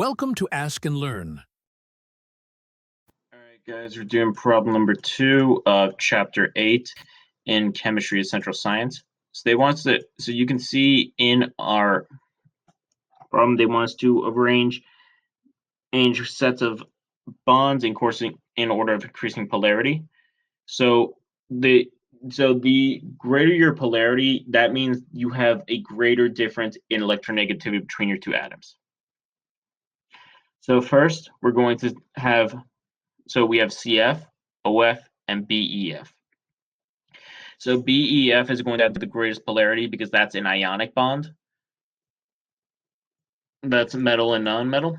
Welcome to Ask and Learn. All right, guys, we're doing problem number 2 of chapter 8 in Chemistry Essential Science. So they want us to, so you can see in our problem, they want us to arrange sets of bonds in order of increasing polarity. So the greater your polarity, that means you have a greater difference in electronegativity between your two atoms. So first, we're going to have, so we have CF, OF, and BEF. So BEF is going to have the greatest polarity because that's an ionic bond. That's metal and non-metal.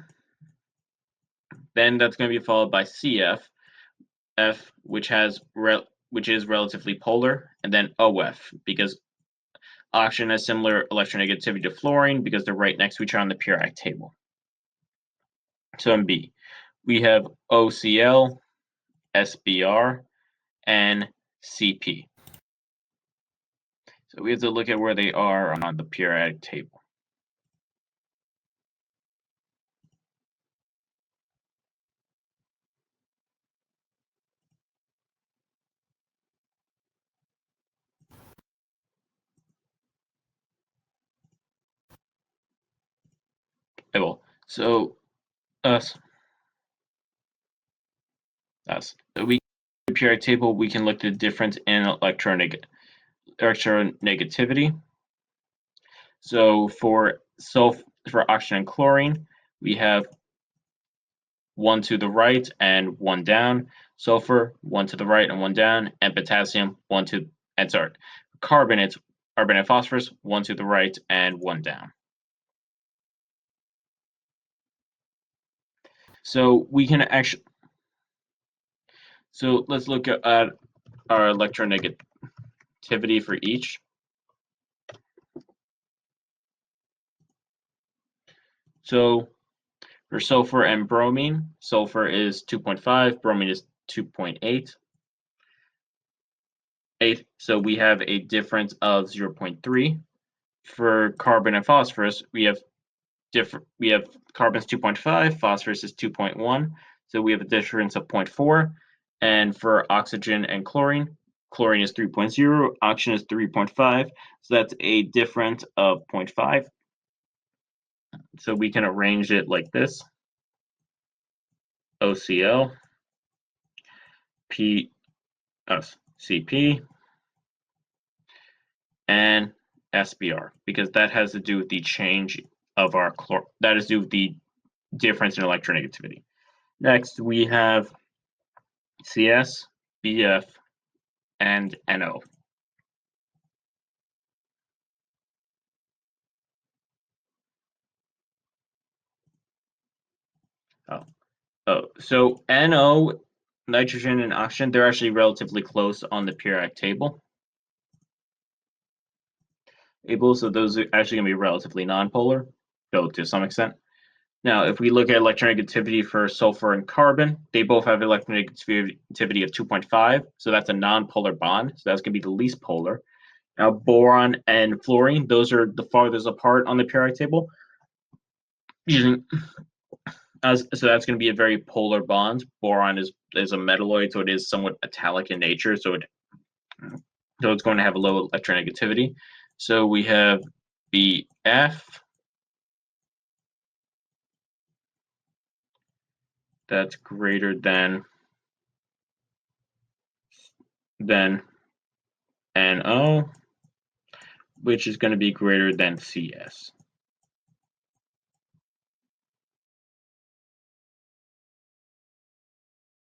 Then that's going to be followed by CF, which is relatively polar, and then OF because oxygen has similar electronegativity to fluorine because they're right next to each other on the periodic table. So in B, we have OCl, SBr, and CP. So we have to look at where they are on the periodic table. So we the periodic table, we can look at the difference in electronegativity. So for oxygen and chlorine, we have one to the right and one down. Sulfur, one to the right and one down, and potassium, carbon and phosphorus, one to the right and one down. So we can actually, so let's look at our electronegativity for each. So for sulfur and bromine, sulfur is 2.5, bromine is 2.8. So we have a difference of 0.3. For carbon and phosphorus, we have carbon's 2.5, phosphorus is 2.1, so we have a difference of 0.4. And for oxygen and chlorine is 3.0, oxygen is 3.5, so that's a difference of 0.5. So we can arrange it like this: OCl, CP, and SBr, because that has to do with the change of our that is due with the difference in electronegativity. Next, we have CS, BF, and NO. So NO, nitrogen and oxygen, they're actually relatively close on the periodic table. So those are actually going to be relatively nonpolar, though to some extent. Now, if we look at electronegativity for sulfur and carbon, they both have electronegativity of 2.5, so that's a nonpolar bond, so that's going to be the least polar. Now, boron and fluorine, those are the farthest apart on the periodic table. So that's going to be a very polar bond. Boron is a metalloid, so it is somewhat metallic in nature, so it's going to have a low electronegativity. So we have BF, that's greater than NO, which is going to be greater than CS.